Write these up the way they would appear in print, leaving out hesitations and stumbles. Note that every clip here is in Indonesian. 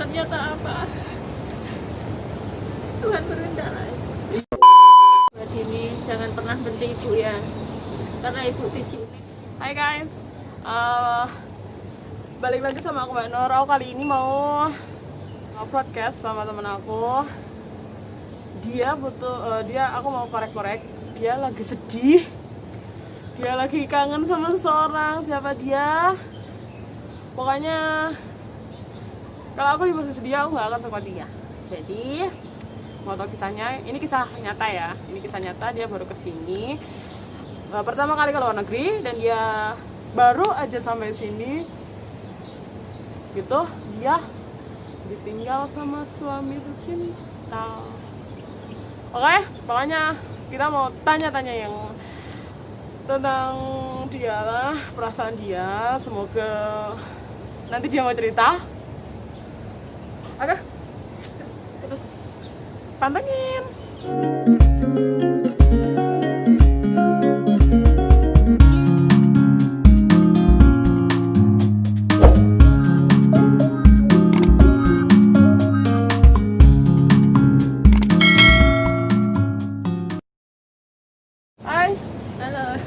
ternyata apa? Tuhan berkehendak. Buat ini jangan pernah berhenti ibu ya, karena ibu di sini. Hai guys, balik lagi sama aku Mbak Nur. Aku kali ini mau podcast sama temen aku. Dia butuh, aku mau korek-korek. Dia lagi sedih. Dia lagi kangen sama seseorang. Siapa dia? Pokoknya kalau aku di posisi dia, aku nggak akan sama dia. Jadi mau tau kisahnya? Ini kisah nyata ya. Ini kisah nyata. Dia baru kesini pertama kali ke luar negeri dan dia baru aja sampai sini gitu. Dia ditinggal sama suami tercinta. Oke, pokoknya kita mau tanya-tanya yang tentang dia lah, perasaan dia. Semoga nanti dia mau cerita. Oke, terus pantengin. Hai.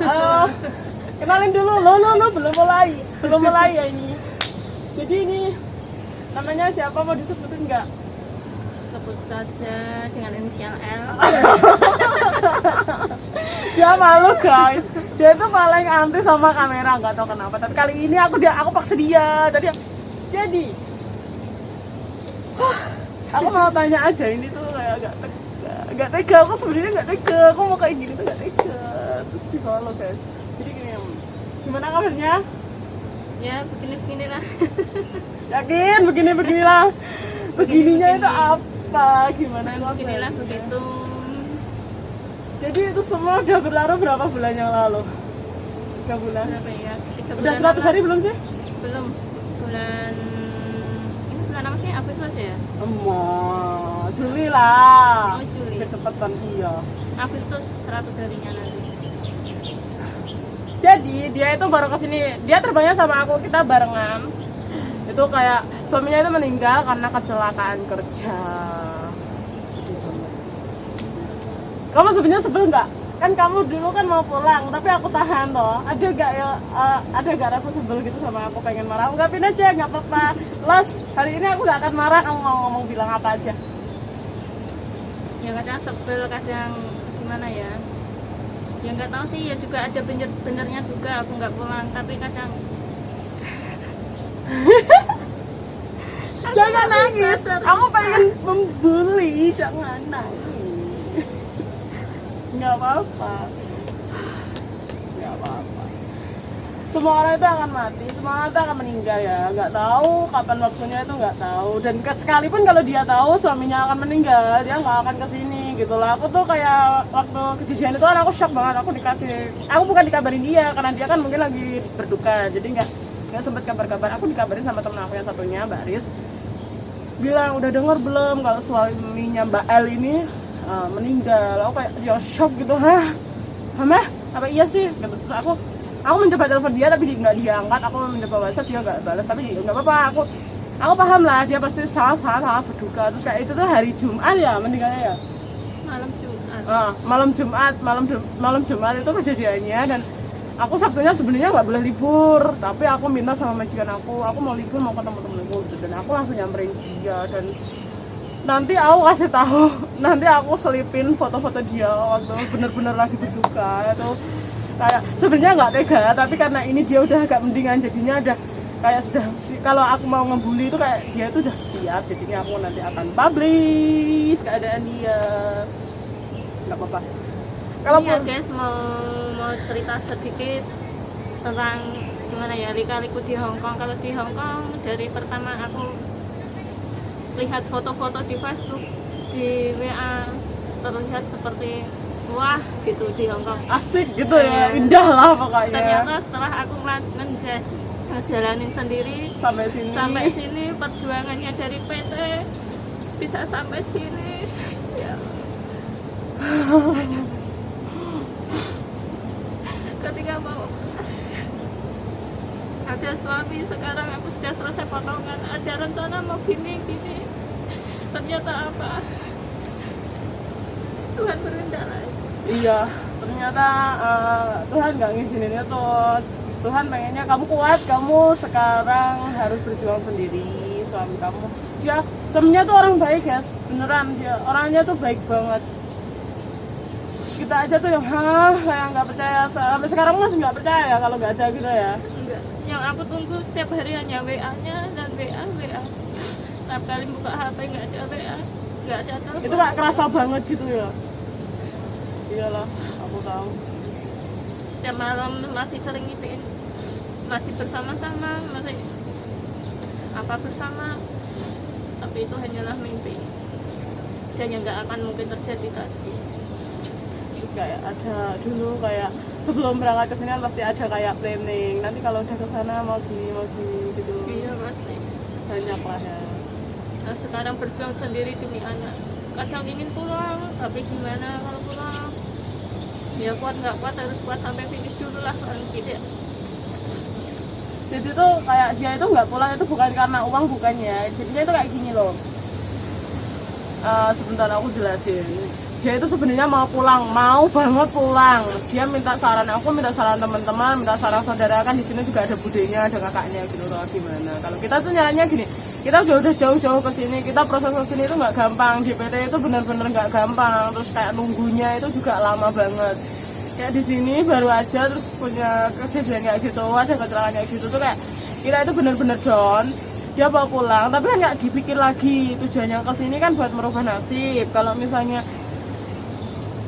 Halo. Kenalin dulu, lo belum mulai ya ini. Jadi ini namanya siapa, mau disebutin nggak? Sebut saja dengan inisial L. Dia malu guys, dia itu paling anti sama kamera, nggak tahu kenapa. Tapi kali ini aku paksa dia. Jadi aku mau tanya aja, ini tuh kayak nggak tega. Aku sebenarnya nggak tega, aku mau kayak gini tuh nggak tega. Terus di follow guys. Jadi gini, gimana kabarnya? Ya begini lah. Yakin beginilah. Begininya itu apa? Gimana itu? Beginilah begitu. Jadi itu semua udah berlalu berapa bulan yang lalu? 3 bulan. Berapa ya? 3 Udah bulan 100 hari belum sih? belum. Bulan ini bulan apa sih? Agustus ya? Juli lah. Oh, Juli. Kecepatan iya. Agustus 100 harinya nanti. Jadi dia itu baru kesini. Dia terbangnya sama aku, kita barengan. Itu kayak suaminya itu meninggal karena kecelakaan kerja. Sedih banget. Kamu sebenarnya sebel nggak? Kan kamu dulu kan mau pulang, tapi aku tahan loh. Ada gak rasa sebel gitu sama aku, pengen marah? Ungkapin aja, nggak apa-apa. Los, hari ini aku nggak akan marah. Kamu mau ngomong bilang apa aja? Ya kadang sebel, kadang gimana ya? Ya nggak tahu sih, ya juga ada benernya juga aku nggak pulang, tapi kadang Jangan nangis, aku pengen membuli, jangan nangis. Nggak apa-apa. Semua orang itu akan mati, semua orang itu akan meninggal ya. Nggak tahu kapan waktunya, itu nggak tahu. Dan sekalipun kalau dia tahu suaminya akan meninggal, dia nggak akan kesini gitu lah. Aku tuh kayak waktu kejadian itu kan aku shock banget. Aku bukan dikabarin dia karena dia kan mungkin lagi berduka, jadi nggak sempet kabar-kabar. Aku dikabarin sama temen aku yang satunya, Mbak Aris, bilang udah dengar belum kalau suaminya Mbak L ini meninggal. Aku kayak ya shock gitu. Hah? Apa iya sih? Gitu. Aku mencoba telepon dia tapi nggak diangkat. Aku mencoba WhatsApp, dia nggak balas. Tapi nggak apa-apa, aku paham lah, dia pasti salah berduka. Terus kayak itu tuh hari Jumat ya meninggalnya ya. malam Jumat. Malam Jumat itu kejadiannya. Dan aku Sabtunya sebenarnya nggak boleh libur, tapi aku minta sama majikan aku mau libur, mau ketemu temenku gitu. Dan aku langsung nyamperin dia, dan nanti aku kasih tahu, nanti aku selipin foto-foto dia waktu bener-bener lagi berduka. Itu kayak sebenarnya nggak tega, tapi karena ini dia udah agak mendingan, jadinya ada kayak sudah, kalau aku mau ngebully itu kayak dia tuh udah siap. Jadinya aku nanti akan publish keadaan dia. Nggak apa-apa. Kalau Iya guys, mau cerita sedikit tentang gimana ya lika-liku di Hongkong. Kalau di Hongkong dari pertama aku lihat foto-foto di Facebook, di WA, terlihat seperti wah gitu di Hongkong. asik gitu ya, indah lah pokoknya. Ternyata setelah aku ngejalanin sendiri sampai sini perjuangannya dari PT bisa sampai sini ya. Ketika mau ada suami, sekarang aku sudah selesai potongan, ada rencana mau gini ternyata apa, Tuhan berkehendak lain. Iya, ternyata Tuhan nggak ngizinin itu. Tuhan pengennya kamu kuat, kamu sekarang harus berjuang sendiri. Suami kamu, dia sebenarnya tuh orang baik guys, beneran dia orangnya tuh baik banget. Kita aja tuh yang kayak nggak percaya, sampai sekarang masih nggak percaya kalau nggak ada gitu ya. Enggak, yang aku tunggu setiap hari hanya WA-nya dan WA. Setiap kali buka HP nggak ada WA, nggak ada telepon. Itu nggak kerasa banget gitu ya. Iyalah, aku tahu. Setiap malam masih sering ngipin, masih bersama-sama, masih apa bersama, tapi itu hanyalah mimpi dan yang nggak akan mungkin terjadi lagi. Terus kayak ada dulu kayak sebelum berangkat ke sini kan pasti ada kayak planning. Nanti kalau udah ke sana mau gini gitu. Iya pasti. Banyak lah ya. Nah, sekarang berjuang sendiri demi anak. Kadang ingin pulang, tapi gimana kalau pulang? Ya kuat nggak kuat harus kuat sampai finish dulu lah kalau tidak. Jadi tuh kayak dia itu nggak pulang itu bukan karena uang, bukannya. Jadinya itu kayak gini loh. Sebentar aku jelasin. Dia itu sebenarnya mau pulang, mau banget pulang. Dia minta saran aku, minta saran teman-teman, minta saran saudara, kan di sini juga ada budenya, ada kakaknya gitu loh, gimana. Kalau kita tuh nyaranya gini, kita udah jauh-jauh ke sini, kita proses ke sini itu nggak gampang. DPT itu benar-benar nggak gampang. Terus kayak nunggunya itu juga lama banget. Kayak di sini baru aja terus punya kejadian kayak gitu, ada kecelakaan kayak gitu tuh kayak kita itu benar-benar down. Dia mau pulang, tapi kan nggak dipikir lagi tujuannya ke sini kan buat merubah nasib. Kalau misalnya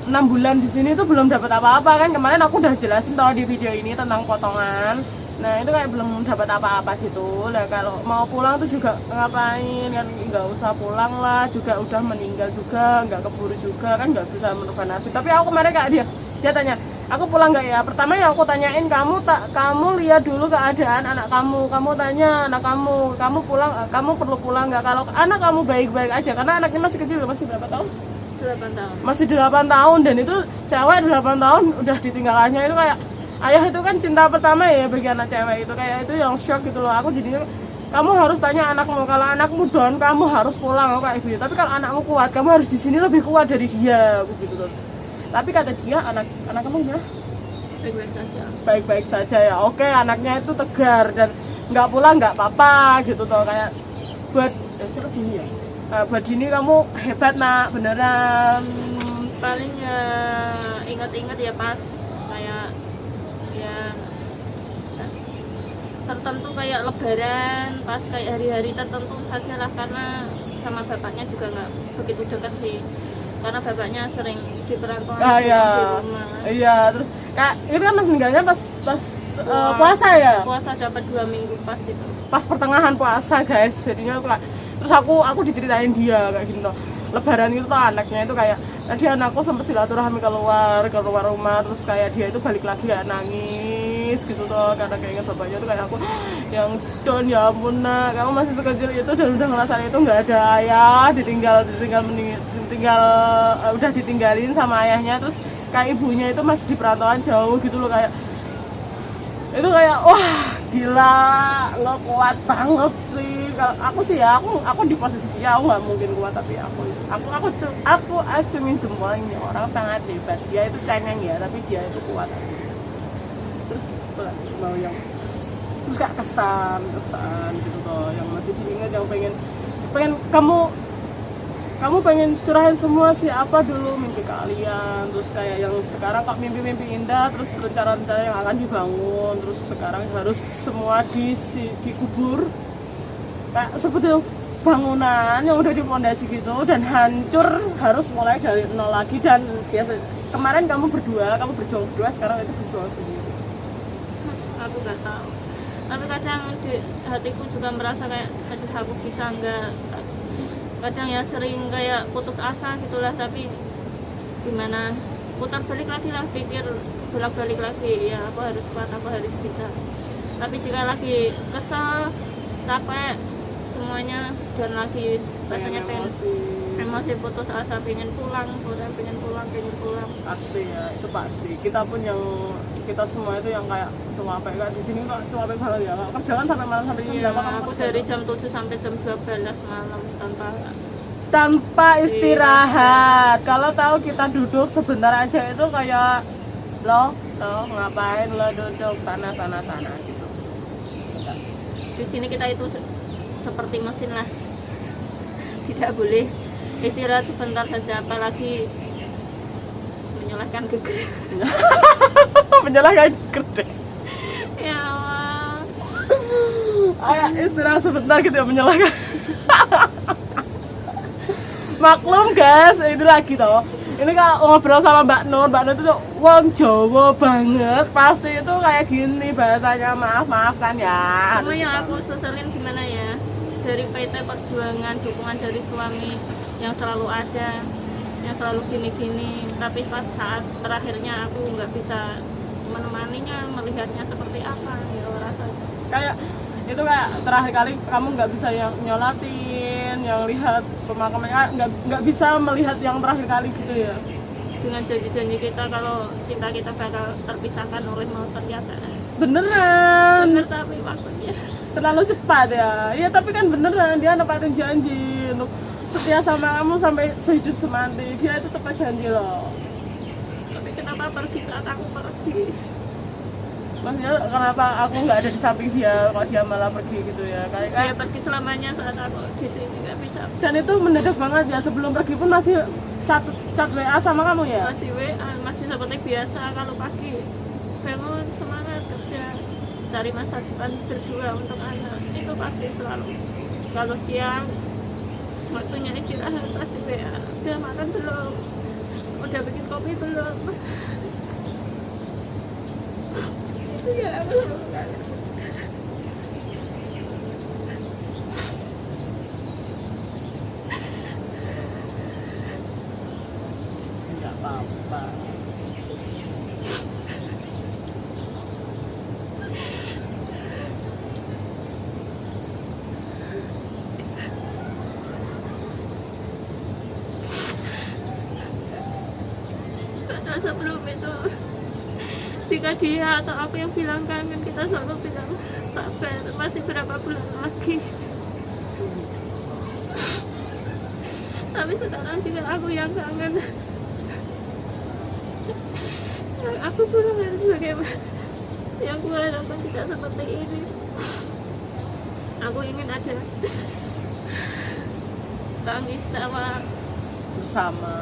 6 bulan di sini tuh belum dapat apa-apa kan, kemarin aku udah jelasin tau di video ini tentang potongan. Nah itu kayak belum dapat apa-apa gitu. Nah kalau mau pulang tuh juga ngapain kan, nggak usah pulang lah, juga udah meninggal juga, nggak keburu juga kan, nggak bisa merubah nasib. Tapi aku kemarin kayak dia tanya, aku pulang nggak ya? Pertama yang aku tanyain, kamu lihat dulu keadaan anak kamu tanya anak kamu pulang, kamu perlu pulang nggak? Kalau anak kamu baik-baik aja, karena anaknya masih kecil, masih berapa tahun? 8 tahun. Masih 8 tahun, dan itu cewek 8 tahun udah ditinggalannya. Itu kayak ayah itu kan cinta pertama ya bagi anak cewek, itu kayak itu yang shock gitu loh. Aku jadinya, kamu harus tanya anakmu, kalau anakmu down kamu harus pulang, aku kayak gitu. Tapi kalau anakmu kuat, kamu harus di sini lebih kuat dari dia, aku gitu loh. Tapi kata dia anak kamu gimana? Baik-baik saja. Baik-baik saja ya. Oke, anaknya itu tegar dan nggak pulang nggak apa-apa gitu tuh. Kayak buat siapa Dini ya? Buat Dini kamu hebat nak, beneran. Paling ya ingat-ingat ya pas kayak ya tertentu kayak lebaran, pas kayak hari-hari tertentu saja lah, karena sama bapaknya juga nggak begitu dekat sih, karena bapaknya sering di perantauan di rumah. Iya, terus kayak itu kan mas meninggalnya pas puasa ya? Puasa dapat 2 minggu pas itu. Pas pertengahan puasa guys, jadinya terus aku diceritain dia kayak gitu. Lebaran itu tuh anaknya itu kayak tadi anakku sempat silaturahmi keluar rumah, terus kayak dia itu balik lagi kayak nangis gitu tuh karena kayak ingat bapaknya tuh kayak aku yang don, ya ampun nak, kamu masih sekecil itu dan udah ngerasain itu nggak ada ayah, udah ditinggalin sama ayahnya, terus kayak ibunya itu masih di perantauan jauh gitu loh, kayak itu kayak wah gila, lo kuat banget sih. Kalau aku sih ya, aku di posisi dia, aku nggak mungkin kuat, tapi aku acungin jempol, ini orang sangat hebat. Dia itu cengeng ya, tapi dia itu kuat. Terus mau yang terus kayak kesan gitu tuh, yang masih diingat, yang pengen kamu pengen curahin semua sih apa dulu mimpi kalian, terus kayak yang sekarang kok mimpi-mimpi indah, terus rencana-rencana yang akan dibangun, terus sekarang harus semua dikubur kayak seperti bangunan yang udah dipondasi gitu dan hancur, harus mulai dari nol lagi. Dan biasa kemarin kamu berjuang berdua, sekarang itu berjuang sendiri. Aku nggak tahu, tapi kadang di hatiku juga merasa kayak aku bisa nggak, kadang ya sering kayak putus asa gitulah, tapi gimana, putar balik lagi lah, pikir bolak balik lagi, ya aku harus kuat, aku harus bisa. Tapi jika lagi kesel, capek, semuanya dan lagi rasanya pengen emosi putus asa, pengen pulang pasti ya, itu pasti. Kita pun yang kita semua itu yang kayak capek, kayak di sini kok capek banget ya, kerjaan sampai malam sampai jam iya, berapa kamu aku kerja? dari jam 7 sampai jam 12 malam tanpa istirahat. Kalau tahu kita duduk sebentar aja itu kayak lo ngapain lo duduk sana gitu. Di sini kita itu seperti mesin lah, tidak boleh istirahat sebentar saja, apalagi menyalahkan geger. Menyalahkan gede. Ya Allah. Ayo istirahat sebentar gitu ya, menyalahkan. Maklum guys, ini lagi toh. Ini kalau ngobrol sama Mbak Nur itu tuh wong Jawa banget. Pasti itu kayak gini bahasanya, maaf-maafkan ya. Cuma yang aku seselin gimana ya, dari PT Perjuangan, dukungan dari suami yang selalu ada, yang selalu gini-gini, tapi pas saat terakhirnya aku nggak bisa menemaninya, melihatnya seperti apa ya rasanya. Kayak itu kayak terakhir kali kamu nggak bisa yang nyolatin, yang lihat pemakaman, nggak bisa melihat yang terakhir kali gitu ya. Dengan janji-janji kita kalau cinta kita bakal terpisahkan oleh maut, ternyata beneran. bener tapi waktunya Terlalu cepat ya. Iya tapi kan beneran dia nepatin janji untuk setia sama kamu sampai sehidup semati. Dia itu tepat janji loh. tapi kenapa pergi saat aku pergi? Maksudnya kenapa aku nggak ada di samping dia, kok dia malah pergi gitu ya? Dia pergi selamanya saat aku di sini nggak bisa. Dan itu mendadak banget ya, sebelum pergi pun masih chat WA sama kamu ya? Masih WA, masih seperti biasa. Kalau pagi bangun semangat kerja, cari masa depan berdua untuk anak, itu pasti selalu. Kalau siang waktunya istirahat pasti WA, udah makan belum, udah bikin kopi belum. Itu ya aku lakukan. Nggak apa-apa. Karena sebelum itu, jika dia atau aku yang bilang kangen, kita selalu bilang sabar, masih berapa bulan lagi. Tapi sekarang juga aku yang kangen. Yang aku kurang harus bagaimana? Yang aku harapkan tidak seperti ini. Aku ingin ada tangis tawa bersama.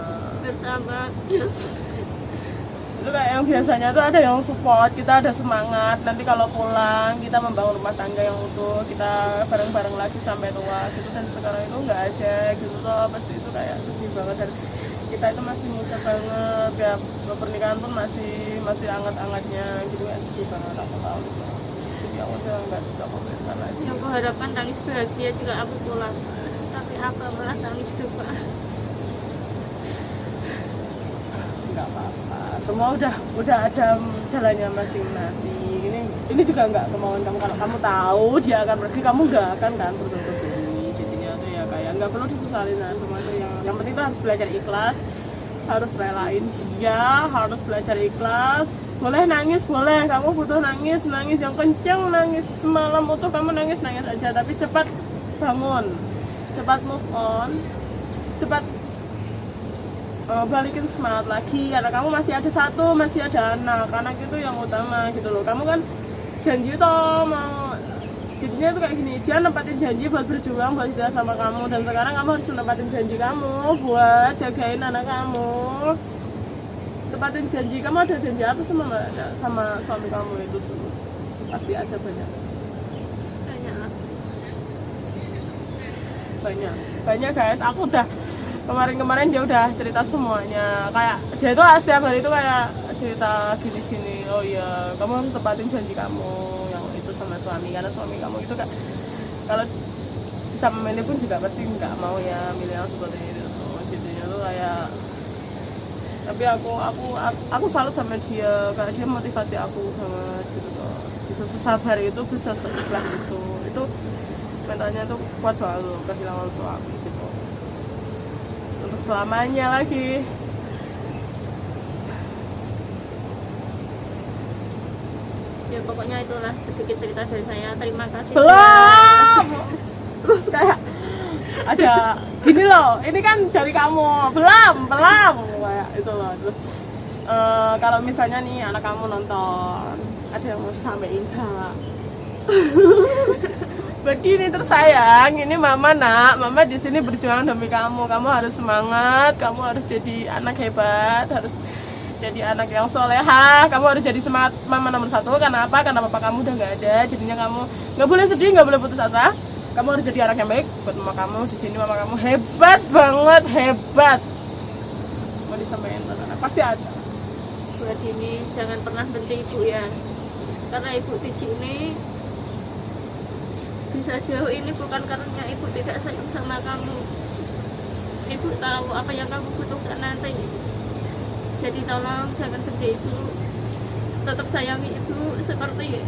Itu kayak yang biasanya tuh ada yang support, kita ada semangat. Nanti kalau pulang kita membangun rumah tangga yang utuh, kita bareng-bareng lagi sampai tua gitu. Dan sekarang itu nggak ada gitu loh, pasti itu kayak sedih banget. Dan kita itu masih muda banget ya, pernikahan pun masih anget-angetnya gitu, kayak sedih banget aku tahu gitu. Jadi aku udah nggak bisa komentar lagi. Yang aku harapkan tangis bahagia jika aku pulang, tapi apa malah tangis duka. Nggak apa-apa, semua udah ada jalannya masing-masing. Ini juga nggak kemauan kamu. Kalau kamu tahu dia akan pergi, kamu nggak akan kan terus kesini. Jadinya tuh ya kayak nggak perlu disusalin lah semua itu. Yang penting tuh harus belajar ikhlas, harus relain dia, harus belajar ikhlas. Boleh nangis, boleh, kamu butuh nangis yang kenceng, nangis semalam utuh kamu nangis aja, tapi cepat bangun, cepat move on, cepat balikin semangat lagi, karena kamu masih ada anak itu yang utama gitu loh. Kamu kan janji toh mau, jadinya itu kayak gini, dia nempatin janji buat berjuang, buat setia sama kamu, dan sekarang kamu harus nempatin janji kamu buat jagain anak kamu. Tepatin janji, kamu ada janji apa sama suami kamu itu dulu? Pasti ada banyak guys. Aku udah kemarin dia udah cerita semuanya, kayak dia itu setiap hari itu kayak cerita gini, oh iya kamu harus tepatin janji kamu yang itu sama suami, karena suami kamu itu kan kalau bisa memilih pun juga pasti nggak mau ya milih yang seperti itu. Jadinya tuh kayak, tapi aku salut sama dia, karena dia motivasi aku banget gitu loh, bisa sesabar itu, bisa seikhlas itu mentalnya tuh kuat banget kehilangan suami gitu untuk selamanya lagi. Ya pokoknya itulah sedikit cerita dari saya. Terima kasih. Belum. Terus kayak ada gini loh, ini kan dari kamu belum kayak itu loh. Terus kalau misalnya nih anak kamu nonton, ada yang mau disampaikan enggak? Begini terus sayang, ini mama di sini berjuang demi kamu. Kamu harus semangat, kamu harus jadi anak hebat, harus jadi anak yang soleha. Kamu harus jadi semangat mama nomor satu. Karena apa? Karena papa kamu udah nggak ada. Jadinya kamu nggak boleh sedih, nggak boleh putus asa. Kamu harus jadi anak yang baik buat mama kamu. Di sini mama kamu hebat banget, hebat. Mau disampaikan buat anak pasti ada. Buat ini jangan pernah berhenti ibu ya. Karena ibu di sini bisa jauh ini bukan karena ibu tidak sayang sama kamu. Ibu tahu apa yang kamu butuhkan nanti. Jadi tolong jangan berhenti ibu. Tetap sayangi ibu seperti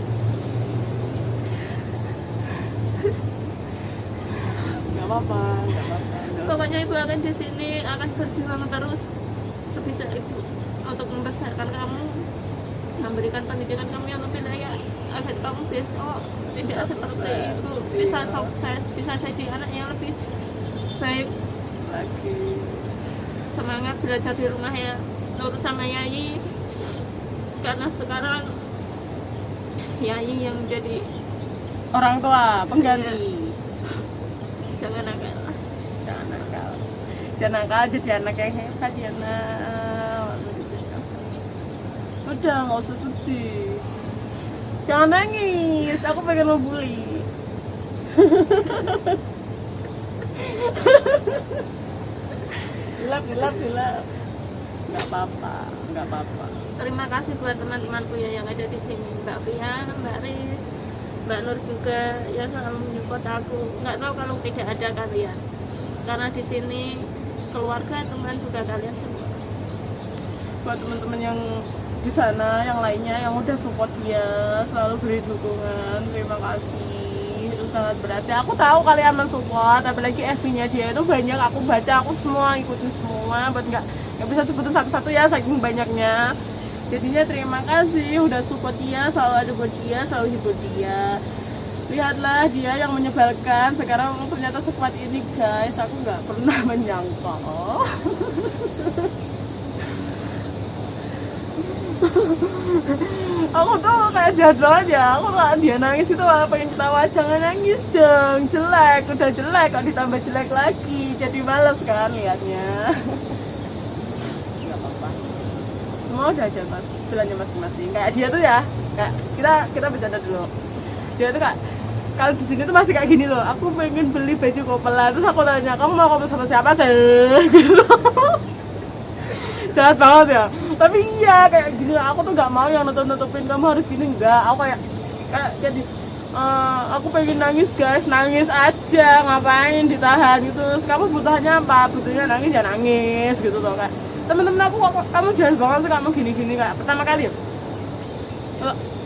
Nggak apa-apa. pokoknya ibu akan di sini, akan berjuang terus sebisa ibu untuk membesarkan kamu, memberikan pendidikan kamu yang lebih layak agar kamu besok tidak seperti ibu, bisa sukses, bisa jadi anak yang lebih baik Lagi. Semangat belajar di rumah ya, nurut sama Yayi, karena sekarang Yayi yang jadi Orang tua pengganti. jangan nakal. Jangan nakal, jadi anak yang hebat ya nak. Udah nggak usah sedih, jangan nangis, aku pengen lo bully. Gelap nggak apa-apa. Terima kasih buat teman-temanku ya yang ada di sini, Mbak Fian, Mbak Riz, Mbak Nur juga ya selalu menyupport aku. Nggak tahu kalau tidak ada kalian, karena di sini keluarga, teman juga kalian semua. Buat teman-teman yang di sana, yang lainnya yang udah support dia, selalu beri dukungan, terima kasih, itu sangat berarti. Aku tahu kalian mensupport, apalagi FB-nya dia itu banyak, aku baca, aku semua ikutin semua, buat nggak bisa sebutin satu-satu ya, saking banyaknya. Jadinya terima kasih udah support dia, selalu ada buat dia, selalu hibur dia. Lihatlah dia yang menyebalkan, sekarang ternyata sekuat ini guys, aku nggak pernah menyangka. Aku tuh kayak jahat banget ya, aku kalau dia nangis itu malah pengen ketawa. Jangan nangis dong, jelek, udah jelek kok ditambah jelek lagi, jadi males kan liatnya. Gak apa-apa, semua udah aja mas, jalannya masing-masing. Kayak dia tuh ya, kayak kita bercanda dulu. Dia tuh kayak kalau di sini tuh masih kayak gini loh. Aku pengen beli baju kopelan, terus aku tanya, kamu mau kopel sama siapa sih? Gitu. Jahat banget ya. Tapi iya kayak gini, aku tuh nggak mau yang nutupin kamu harus gini, enggak. Aku kayak jadi aku pengen nangis guys, nangis aja, ngapain ditahan gitu. Terus kamu butuhnya apa? Butuhnya nangis ya nangis gitu loh. Kayak temen-temen aku, kamu jahat banget sih kamu gini-gini. Kayak pertama kali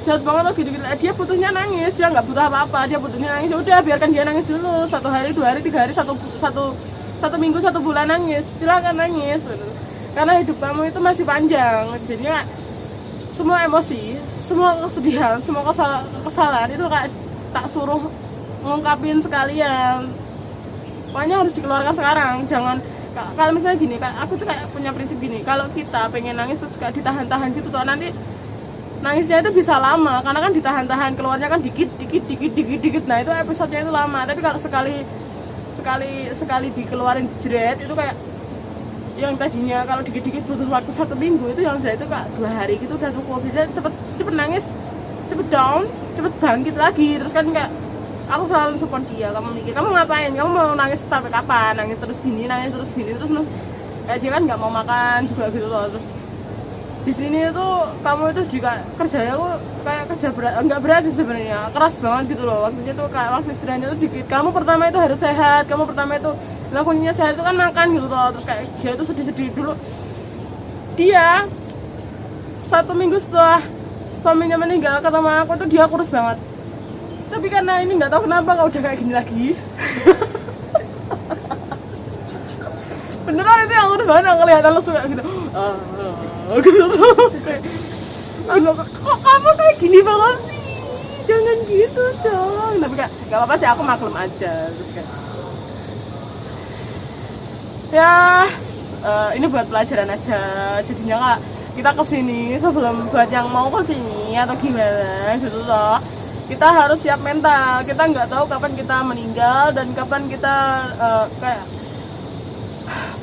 jahat banget loh gini-gini. Dia butuhnya nangis, dia nggak butuh apa-apa, dia butuhnya nangis. Udah biarkan dia nangis dulu, 1 hari, 2 hari, 3 hari, satu minggu, 1 bulan nangis, silakan nangis gitu. Karena hidup kamu itu masih panjang, jadinya semua emosi, semua kesedihan, semua kesalahan itu kayak tak suruh ngungkapin sekalian. Pokoknya harus dikeluarkan sekarang. Jangan, kalau misalnya gini, aku tuh kayak punya prinsip gini, kalau kita pengen nangis terus kayak ditahan-tahan gitu tuh, nanti nangisnya itu bisa lama, karena kan ditahan-tahan, keluarnya kan dikit. Nah itu episodenya itu lama. Tapi kalau sekali dikeluarin jret itu kayak yang tadinya kalau dikit-dikit butuh waktu 1 minggu, itu yang saya itu kak 2 hari gitu udah cukup. Jadi cepet nangis, cepet down, cepet bangkit lagi. Terus kan kayak aku selalu support dia. Kamu mikir kamu ngapain, kamu mau nangis sampai kapan, nangis terus gini terus dia kan nggak mau makan juga gitu loh. Terus di sini tuh kamu itu juga kerjanya tuh kayak kerja berat, nggak berat sih sebenarnya, keras banget gitu loh. Waktunya tuh kayak waktu istirahatnya tuh dikit. Kamu pertama itu harus sehat, kamu pertama itu lakunya sehat itu kan makan gitu loh. Terus kayak dia tuh sedih dulu. Dia 1 minggu setelah suaminya meninggal ketemu aku tuh dia kurus banget. Tapi karena ini nggak tahu kenapa kau udah kayak gini lagi. Beneran itu yang udah banget kelihatan langsung kayak gitu. Gitu. Kok kamu kayak gini banget sih? Jangan gitu dong. Tapi nggak apa-apa sih, aku maklum aja. Terus kayak, ya ini buat pelajaran aja. Jadinya kak kita kesini sebelum buat yang mau kesini atau gimana gitu loh. Kita harus siap mental. Kita nggak tahu kapan kita meninggal dan kapan kita kayak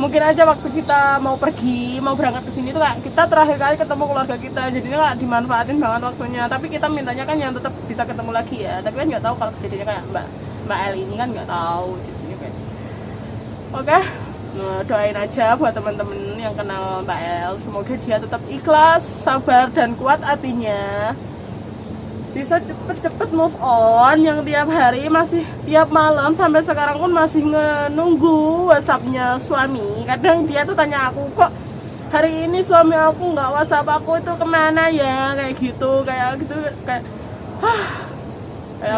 mungkin aja waktu kita mau pergi, mau berangkat ke sini tuh kak, kita terakhir kali ketemu keluarga kita, jadinya kak dimanfaatin banget waktunya. Tapi kita mintanya kan yang tetap bisa ketemu lagi ya. Tapi kan nggak tahu kalau kejadiannya kayak Mbak El ini kan nggak tahu jadinya kayak. Oke, nah, doain aja buat teman-teman yang kenal Mbak El, semoga dia tetap ikhlas, sabar dan kuat hatinya. Bisa cepet-cepet move on, yang tiap hari masih tiap malam sampai sekarang pun masih nunggu WhatsAppnya suami. Kadang dia tuh tanya aku, kok hari ini suami aku nggak WhatsApp aku itu kemana ya, kayak gitu kayak kayak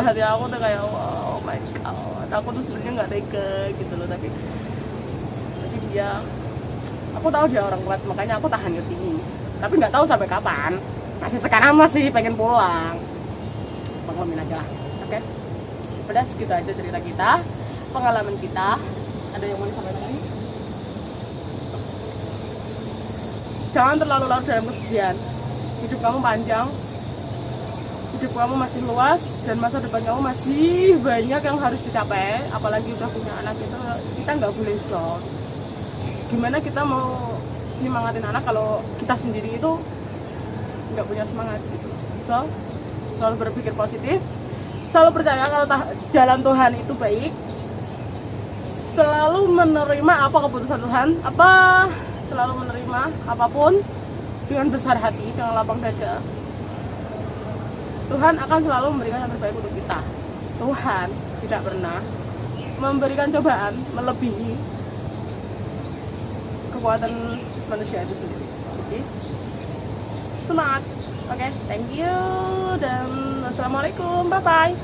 hati aku tuh kayak wow, oh my god, aku tuh sebenarnya nggak tega gitu loh. Tapi dia, aku tahu dia orang kuat, makanya aku tahan ke sini. Tapi nggak tahu sampai kapan, masih sekarang masih pengen pulang. Maklumin aja lah, oke? Udah segitu aja cerita kita, pengalaman kita. Ada yang mau disampaikan lagi? Jangan terlalu larut dalam kesedihan. Hidup kamu panjang, hidup kamu masih luas, dan masa depan kamu masih banyak yang harus dicapai. Apalagi udah punya anak, itu kita nggak boleh down. Gimana kita mau nyemangatin anak kalau kita sendiri itu nggak punya semangat gitu. So, selalu berpikir positif, selalu percaya kalau jalan Tuhan itu baik, selalu menerima apa keputusan Tuhan, selalu menerima apapun dengan besar hati, dengan lapang dada. Tuhan akan selalu memberikan yang terbaik untuk kita. Tuhan tidak pernah memberikan cobaan melebihi kekuatan manusia itu sendiri. Jadi semangat. Oke, thank you dan assalamualaikum, bye bye.